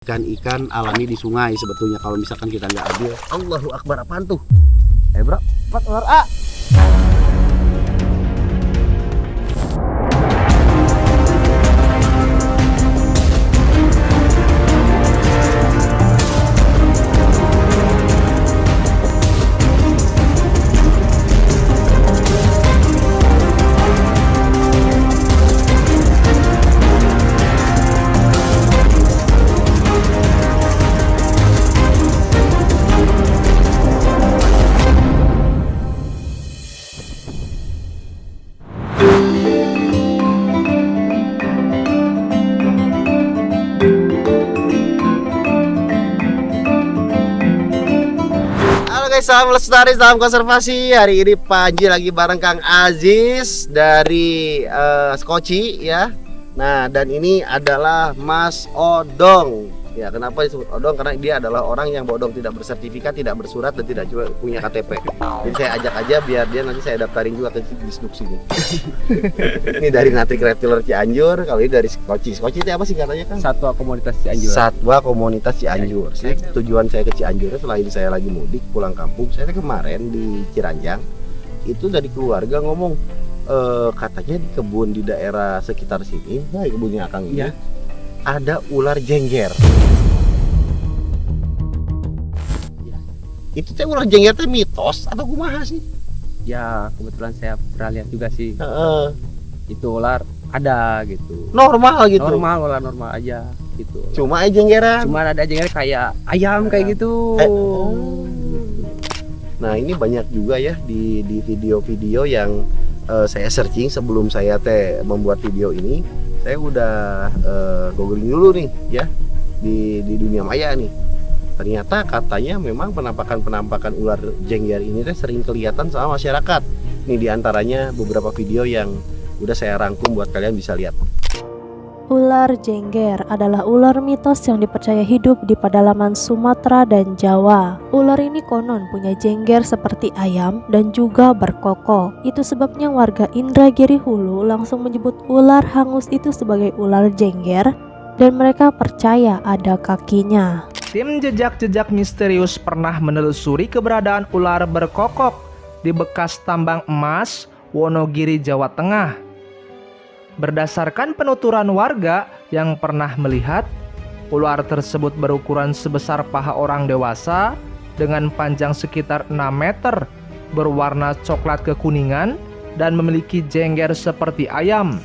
Ikan-ikan alami di sungai sebetulnya kalau misalkan kita nggak ambil. Allahu Akbar, apaan tuh? Bro, cepat ular A. Salam lestari, salam konservasi. Hari ini Panji lagi bareng Kang Aziz dari Skoci ya. Nah, dan ini adalah Mas Odong. Ya, kenapa disebut Odong? Karena dia adalah orang yang bodong, tidak bersertifikat, tidak bersurat, dan tidak juga punya KTP. Jadi saya ajak aja biar dia nanti saya daftarin juga ke Disduk sini. Ini dari Natrik Reptiler Cianjur, kalau ini dari Skoci. Skoci itu apa sih katanya, Kang? Satwa Komunitas Cianjur. Satwa Komunitas Cianjur. Tujuan saya ke Cianjur selain saya lagi mudik pulang kampung, saya kemarin di Ciranjang itu dari keluarga ngomong katanya di kebun di daerah sekitar sini, nah kebunnya Akang ini ada ular jengger. Itu teh ular jengger teh mitos atau kumaha sih? Ya, kebetulan saya pernah lihat juga sih. Itu ular ada gitu. Normal gitu. Normal, ular normal aja gitu. Cuma jenggeran. Cuma ada jengger kayak ayam kayak gitu. Nah, ini banyak juga ya di video-video yang saya searching sebelum saya membuat video ini. Saya udah googling dulu nih ya di dunia maya nih. Ternyata katanya memang penampakan ular jengger ini sering kelihatan sama masyarakat. Nih diantaranya beberapa video yang udah saya rangkum buat kalian bisa lihat. Ular jengger adalah ular mitos yang dipercaya hidup di pedalaman Sumatera dan Jawa. Ular ini konon punya jengger seperti ayam dan juga berkokok. Itu sebabnya warga Indragiri Hulu langsung menyebut ular hangus itu sebagai ular jengger dan mereka percaya ada kakinya. Tim jejak-jejak misterius pernah menelusuri keberadaan ular berkokok di bekas tambang emas Wonogiri, Jawa Tengah. Berdasarkan penuturan warga yang pernah melihat, ular tersebut berukuran sebesar paha orang dewasa dengan panjang sekitar 6 meter, berwarna coklat kekuningan dan memiliki jengger seperti ayam.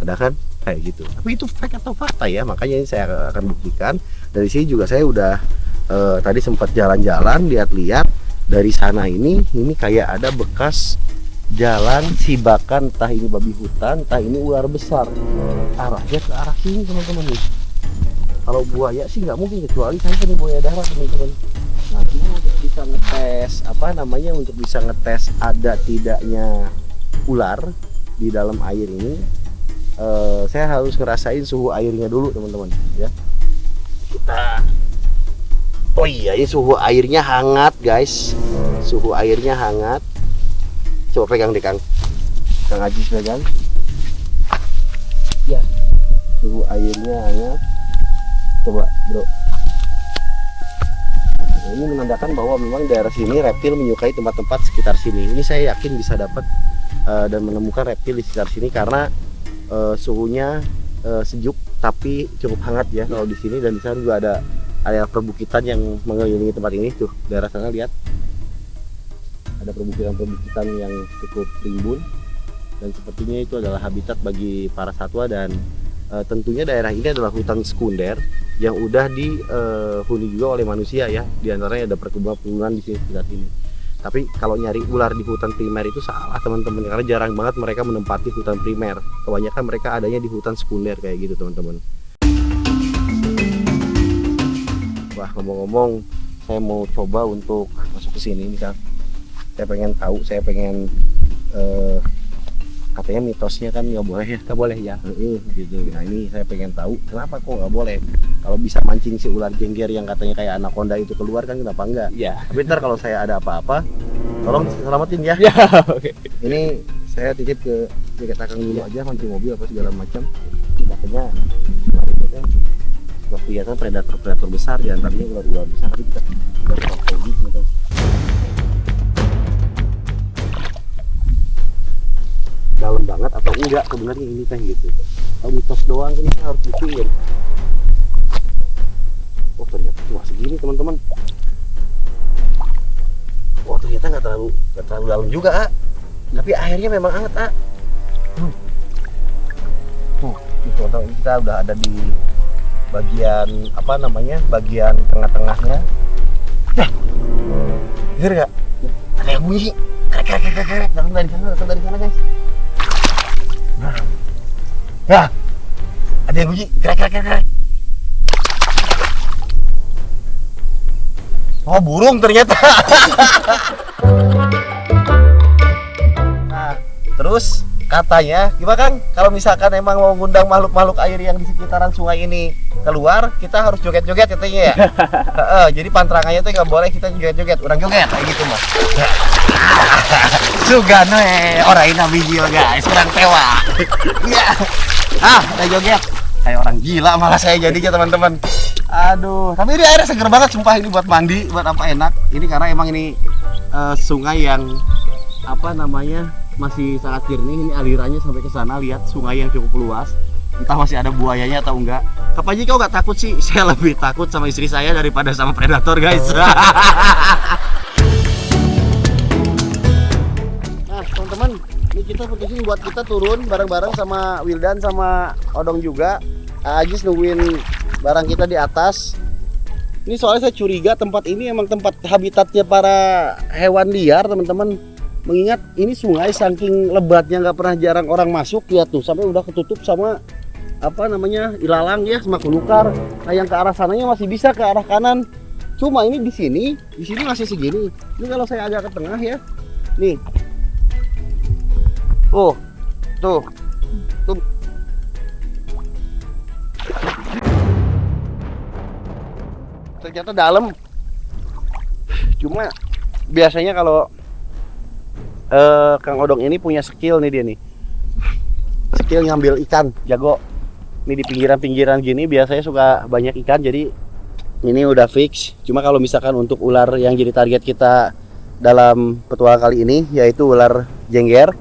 Ada kan kayak gitu. Tapi itu fake atau fakta ya? Makanya ini saya akan buktikan. Dari sini juga saya udah tadi sempat jalan-jalan, lihat-lihat dari sana ini kayak ada bekas jalan sibakan, entah ini babi hutan, entah ini ular besar. Arahnya ke arah sini teman-teman nih. Kalau buaya sih nggak mungkin, kecuali saya kan buaya darat teman-teman. Nah, ini untuk bisa ngetes untuk bisa ngetes ada tidaknya ular di dalam air ini. Saya harus ngerasain suhu airnya dulu teman-teman ya. Oh iya, ini suhu airnya hangat guys. Suhu airnya hangat. Coba pegang deh Kang Aziz, pegang. Ya, suhu airnya hangat. Coba bro. Nah, ini menandakan bahwa memang daerah sini reptil menyukai tempat-tempat sekitar sini. Ini saya yakin bisa dapat dan menemukan reptil di sekitar sini karena suhunya sejuk tapi cukup hangat ya kalau di sini, dan di sana juga ada area perbukitan yang mengelilingi tempat ini. Tuh daerah sana lihat ada perbukitan yang cukup rimbun, dan sepertinya itu adalah habitat bagi para satwa. Dan tentunya daerah ini adalah hutan sekunder yang udah dihuni juga oleh manusia ya. Di antaranya ada perkebunan di sekitar sini. Tapi kalau nyari ular di hutan primer itu salah teman-teman, karena jarang banget mereka menempati hutan primer. Kebanyakan mereka adanya di hutan sekunder kayak gitu teman-teman. Wah, ngomong-ngomong, saya mau coba untuk masuk ke sini nih Kang. Saya pengen tahu, saya pengen katanya mitosnya kan nggak boleh ya. Nggak boleh ya. Gitu. Nah ini saya pengen tahu kenapa kok nggak boleh. Kalau bisa mancing si ular jengger yang katanya kayak anaconda itu keluar kan kenapa enggak? Iya. Tapi ntar kalau saya ada apa-apa, tolong selamatin ya. Ya, oke. Ini saya titip ke jaket akang dulu aja, mancing mobil apa segala macam. Katanya sudah kelihatan predator besar, diantaranya ular-ular besar, tapi kita nggak tahu kayak gitu. Dalam banget atau enggak sebenarnya ini teh gitu. Kalau mitos doang ini kita harus buktiin. Oh ternyata cuma segini teman-teman. Oh ternyata nggak terlalu dalam juga tapi airnya memang hangat ini teman-teman, kita udah ada di bagian apa namanya, bagian tengah-tengahnya. Denger nggak? Ada yang bunyi krek datang dari sana guys. Ya, ada yang bunyi krek. Oh burung ternyata. Nah, terus katanya gimana Kang? Kalau misalkan emang mau ngundang makhluk-makhluk air yang di sekitaran sungai ini keluar, kita harus joget-joget katanya ya. Jadi pantrangannya tuh nggak boleh kita joget-joget, orang joget kayak gitu mas. Sugano orang ini video guys, kurang tewa. Iya. Udah joget. Kayak orang gila malah saya jadinya teman-teman. Aduh, tapi ini airnya seger banget sumpah, ini buat mandi, buat apa enak. Ini karena emang ini sungai yang apa namanya masih sangat jernih. Ini alirannya sampai ke sana, lihat sungai yang cukup luas. Entah masih ada buayanya atau enggak. Kapan aja kau nggak takut sih? Saya lebih takut sama istri saya daripada sama predator guys. Nah teman-teman, ini kita putusin buat kita turun bareng-bareng sama Wildan sama Odong juga. Ajis nungguin barang kita di atas. Ini soalnya saya curiga tempat ini emang tempat habitatnya para hewan liar teman-teman. Mengingat ini sungai saking lebatnya nggak pernah jarang orang masuk, lihat tuh sampai udah ketutup sama apa namanya ilalang ya, sama kulukar. Nah yang ke arah sananya masih bisa ke arah kanan. Cuma ini di sini masih segini. Ini kalau saya agak ke tengah ya, nih. Tuh. Ternyata dalam. Cuma biasanya kalau Kang Odong ini punya skill nih dia nih. Skill ngambil ikan, jago. Ini di pinggiran-pinggiran gini biasanya suka banyak ikan, jadi ini udah fix. Cuma kalau misalkan untuk ular yang jadi target kita dalam petualang kali ini yaitu ular jengger.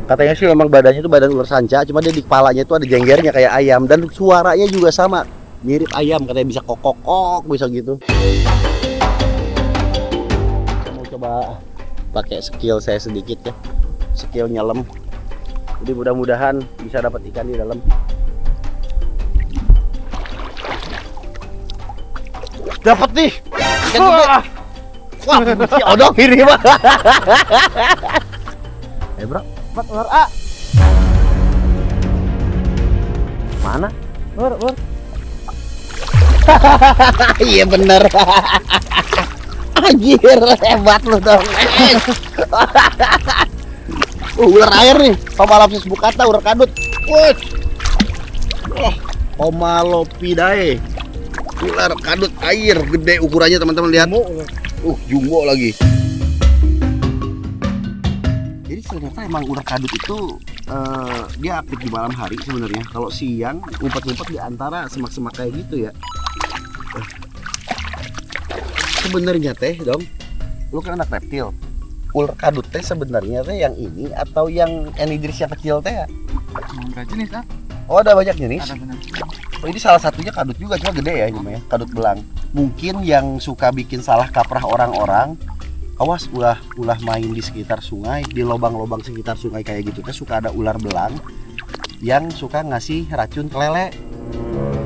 Katanya sih memang badannya itu badan ular sanca, cuma dia di kepalanya itu ada jenggernya kayak ayam dan suaranya juga sama, mirip ayam, katanya bisa kokok bisa gitu. Saya mau coba pakai skill saya sedikit ya, skill nyelam. Jadi mudah-mudahan bisa dapat ikan di dalam. Dapat nih. Ikan gede. Wah, si Odong ini mah. Bro, dapat ular A. Mana? Ular. Iya bener. Anjir, hebat lu dong. Ular air nih, Homalopsis bucata, ular kadut. Homalopidae. Ular kadut air, gede ukurannya teman-teman lihat. Jumbo lagi. Jadi ternyata emang ular kadut itu dia aktif di malam hari sebenarnya. Kalau siang ngumpet-ngumpet di antara semak-semak kayak gitu ya. Sebenarnya teh dong, lu kan anak reptil. Ular kadut teh sebenarnya teh yang ini atau yang enidris yang kecil teh ya? Berapa jenis Oh ada banyak jenis. Ada benar. Oh ini salah satunya kadut juga, cuma gede ya ini ya, kadut belang. Mungkin yang suka bikin salah kaprah orang-orang, awas ulah main di sekitar sungai, di lubang-lubang sekitar sungai kayak gitu teh suka ada ular belang yang suka ngasih racun ke lele.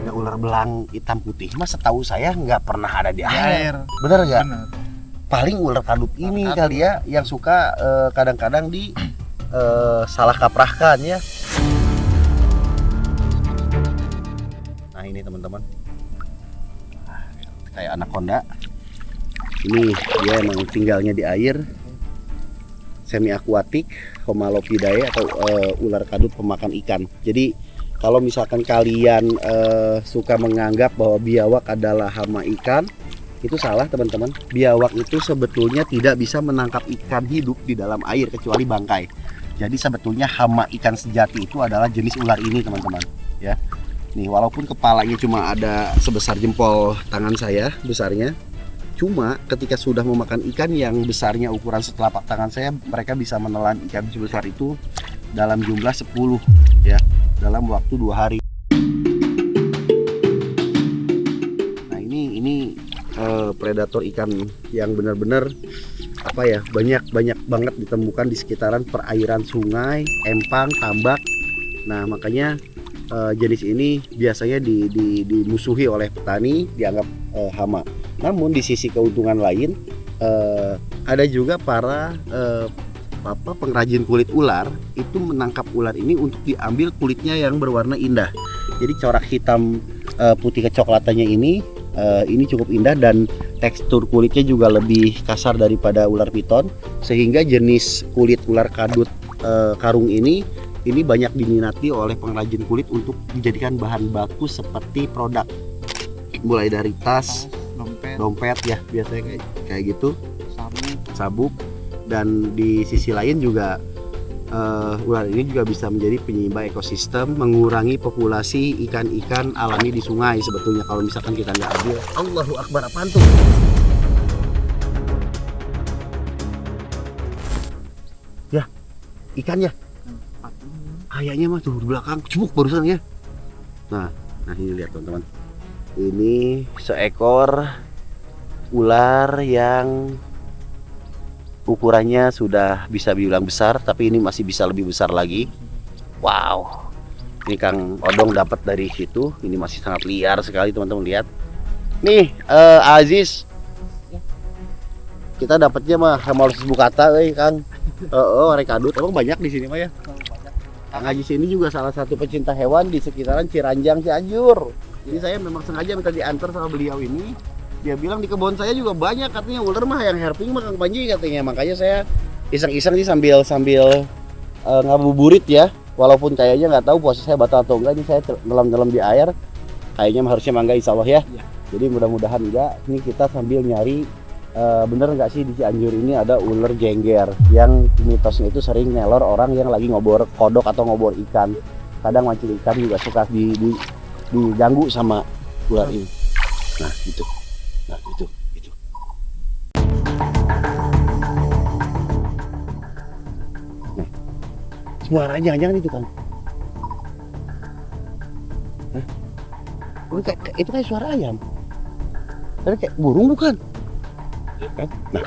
Ya, ular belang hitam putih mas setahu saya nggak pernah ada di air. Bener nggak? Paling ular kadut ini kali ya yang suka kadang-kadang di salah kaprahkan ya. Nah ini teman-teman, kayak anaconda. Ini dia emang tinggalnya di air. semi akuatik Homalopidae atau ular kadut pemakan ikan. Jadi kalau misalkan kalian suka menganggap bahwa biawak adalah hama ikan, itu salah teman-teman. Biawak itu sebetulnya tidak bisa menangkap ikan hidup di dalam air kecuali bangkai. Jadi sebetulnya hama ikan sejati itu adalah jenis ular ini teman-teman ya. Nih walaupun kepalanya cuma ada sebesar jempol tangan saya besarnya, cuma ketika sudah memakan ikan yang besarnya ukuran setelapak tangan saya, mereka bisa menelan ikan sebesar itu dalam jumlah 10 ya, dalam waktu 2 hari. Nah ini predator ikan yang benar-benar apa ya, banyak banget ditemukan di sekitaran perairan sungai, empang, tambak. Nah makanya jenis ini biasanya dimusuhi oleh petani, dianggap hama. Namun di sisi keuntungan lain, ada juga para pengrajin kulit ular itu menangkap ular ini untuk diambil kulitnya yang berwarna indah. Jadi corak hitam putih kecoklatannya ini cukup indah dan tekstur kulitnya juga lebih kasar daripada ular piton, sehingga jenis kulit ular kadut karung ini banyak diminati oleh pengrajin kulit untuk dijadikan bahan baku seperti produk, mulai dari tas, dompet ya biasanya kayak gitu, sabuk. Dan di sisi lain juga ular ini juga bisa menjadi penyeimbang ekosistem, mengurangi populasi ikan-ikan alami di sungai sebetulnya kalau misalkan kita nggak ambil. Allahu Akbar, apaan tuh? Ya, ikan ya? Kayaknya mah tuh di belakang, cebuk barusan ya. Nah ini lihat teman-teman. Ini seekor ular yang ukurannya sudah bisa dibilang besar, tapi ini masih bisa lebih besar lagi. Wow, ini Kang Odong dapat dari situ. Ini masih sangat liar sekali teman-teman, lihat. Nih Aziz, kita dapatnya mah Hamalus bukata, Kang. Rekadut, emang banyak di sini mah ya. Kang Aziz ini juga salah satu pecinta hewan di sekitaran Ciranjang, Cianjur. Jadi saya memang sengaja minta diantar sama beliau ini. Dia bilang di kebun saya juga banyak katanya ular mah, yang herping mah Kang Panji katanya. Makanya saya iseng-iseng sih sambil ngabuburit ya. Walaupun kayaknya nggak tahu puasa saya batal atau enggak. Ini saya nyelam di air. Kayaknya harusnya mangga insya Allah ya. Jadi mudah-mudahan enggak. Ini kita sambil nyari bener nggak sih di Cianjur ini ada ular jengger yang mitosnya itu sering nelor orang yang lagi ngobor kodok atau ngobor ikan. Kadang mancing ikan juga suka diganggu sama ular ini. Nah gitu. Nah, suaranya jangan-jangan itu kan? Hah? Itu kayak suara ayam. Tapi kayak burung bukan? Kan? Nah,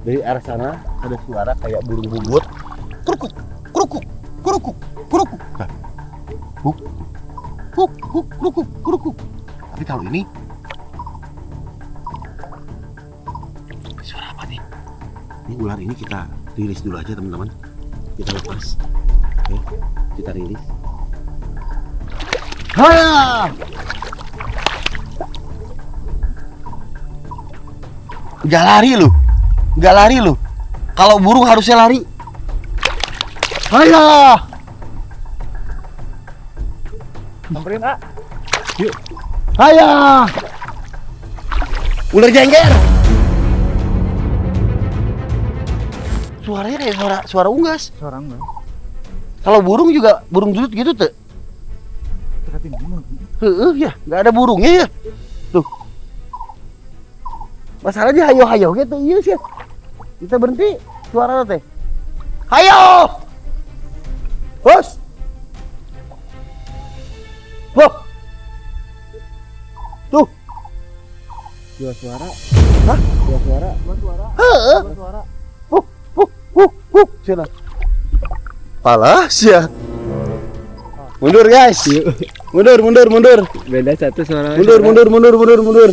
dari arah sana ada suara kayak burung bubut, krukuk, krukuk, krukuk, krukuk. Nah, krukuk, krukuk. Tapi kalau ini suara apa nih? Ini ular ini kita rilis dulu aja teman-teman. Kita lepas. Oke, kita rilis. Haya! Gak lari lu. Kalau burung harusnya lari. Haya! Samperin A. Yuk. Haya! Ular jengger. Suaranya kayak suara unggas. Suara enggak. Kalau burung juga burung dudut gitu tuh. Ya, nggak ada burungnya ya. Tuh. Masalahnya hayo gitu, iya sih. Kita berhenti, suara teh. Hayo! Bos! Wah! Tuh. Dua suara. Hah? Dua suara. Heeh. Sini. Pala sia. Mundur guys. Mundur. Beda satu suara. Mundur.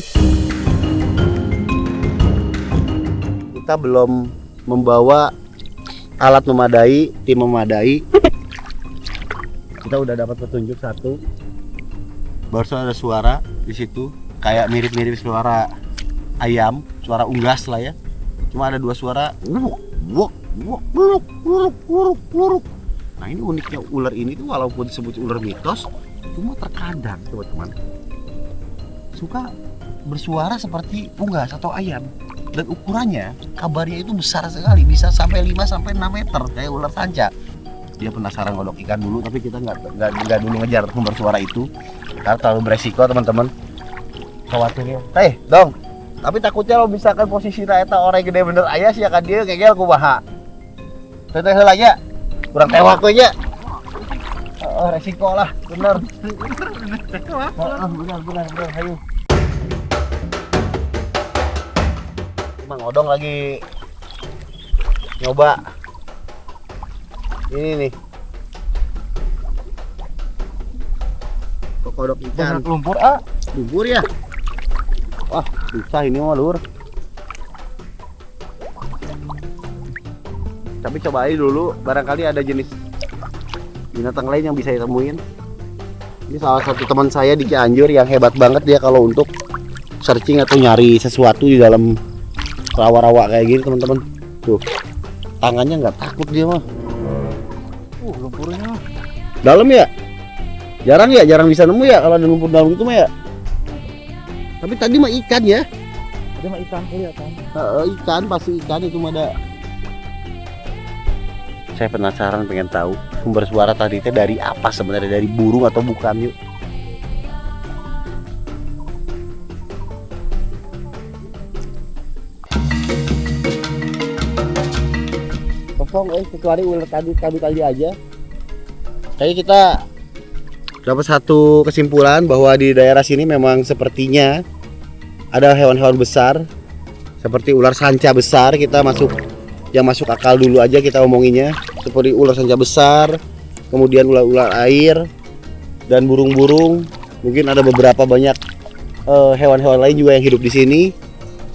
Kita belum membawa alat memadai, tim memadai. Kita udah dapat petunjuk satu. Barusan ada suara. di situ kayak mirip-mirip suara ayam, suara unggas lah ya. Cuma ada 2 suara. Nah ini uniknya ular ini tuh walaupun disebut ular mitos, cuma terkadang teman-teman suka bersuara seperti unggas atau ayam. Dan ukurannya, kabarnya itu besar sekali, bisa sampai 5-6 meter kayak ular sanca. Dia penasaran ngodok ikan dulu, tapi kita nggak dulu ngejar sumber suara itu karena terlalu beresiko teman-teman. Khawatirnya, dong. Tapi takutnya lo misalkan posisi eta orang gede bener ayah sih akan dia kayak kumaha. Teteh heula nya. Kurang tewak we nya. Resiko lah, bener. Bener, ayo. Mang Odong lagi nyoba ini nih kodok ikan lumpur lumpur ya. Wah susah ini mah lur, tapi coba aja dulu barangkali ada jenis binatang lain yang bisa ditemuin. Ini salah satu teman saya di Cianjur yang hebat banget dia kalau untuk searching atau nyari sesuatu di dalam rawa-rawa kayak gini teman-teman. Tuh tangannya nggak takut dia mah. Lumpurnya dalam ya, jarang bisa nemu ya kalau ada lumpur dalam itu mah ya. Tapi tadi mah ikan ya. Tadi mah ikan kelihatan. Ikan pasti ikan itu mah ada. Saya penasaran pengen tahu sumber suara tadi itu dari apa sebenarnya, dari burung atau bukan yuk. Kecuali ular tadi aja. Kayak kita dapat satu kesimpulan bahwa di daerah sini memang sepertinya ada hewan-hewan besar seperti ular sanca besar. Kita yang masuk akal dulu aja kita omonginnya, seperti ular sanca besar, kemudian ular-ular air dan burung-burung. Mungkin ada beberapa banyak hewan-hewan lain juga yang hidup di sini.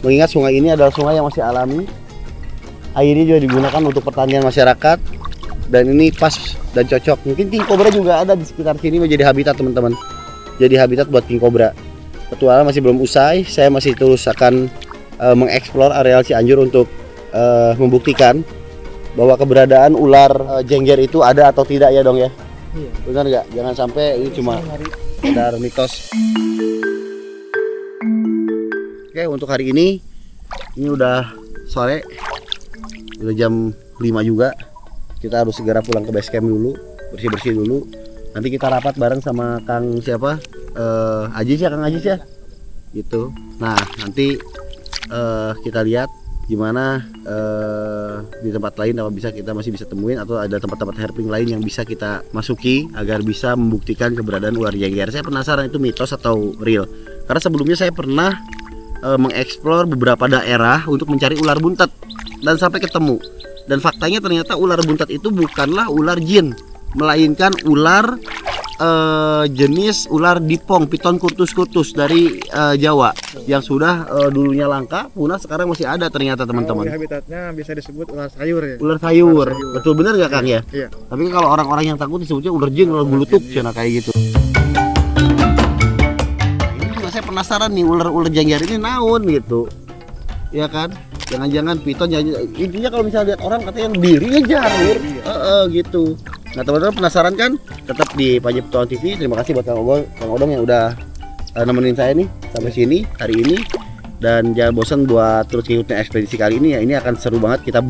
Mengingat sungai ini adalah sungai yang masih alami. Airnya juga digunakan untuk pertanian masyarakat dan ini pas dan cocok. Mungkin king cobra juga ada di sekitar sini menjadi habitat teman-teman. Jadi habitat buat king cobra. Petualangan masih belum usai. Saya masih terus akan mengeksplor areal Cianjur untuk membuktikan bahwa keberadaan ular jengger itu ada atau tidak ya dong ya. Iya. Benar nggak? Jangan sampai ini cuma sekedar mitos. Oke, untuk hari ini udah sore. Udah jam 5 juga. Kita harus segera pulang ke base camp dulu, bersih-bersih dulu. Nanti kita rapat bareng sama Kang siapa? Ajis ya, Kang Ajis ya. Gitu. Nah, nanti kita lihat gimana di tempat lain apa kita masih bisa temuin atau ada tempat-tempat herping lain yang bisa kita masuki agar bisa membuktikan keberadaan ular jengger. Saya penasaran itu mitos atau real. Karena sebelumnya saya pernah mengeksplor beberapa daerah untuk mencari ular buntet dan sampai ketemu. Dan faktanya ternyata ular buntet itu bukanlah ular jin, melainkan ular jenis ular dipong, piton kurtus dari Jawa yang sudah dulunya langka, punah, sekarang masih ada ternyata teman-teman. Habitatnya bisa disebut ular sayur ya. Ular sayur. Betul benar nggak Kang ya? Iya. Tapi kalau orang-orang yang takut disebutnya ular jin, ular bulutuk, cina kayak gitu. Nah, ini juga saya penasaran nih ular jengger ini naon gitu, ya kan? Jangan-jangan piton, intinya kalau misalnya lihat orang katanya yang diri ngejar gitu. Nah teman-teman penasaran kan? Tetap di Panji Petualangan TV. Terima kasih buat Kang Odong yang udah nemenin saya nih sampai sini hari ini. Dan jangan bosan buat terus ngikutin ekspedisi kali ini ya. Ini akan seru banget, kita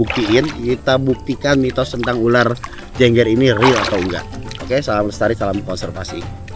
buktikan mitos tentang ular jengger ini real atau enggak. Oke, salam lestari, salam konservasi.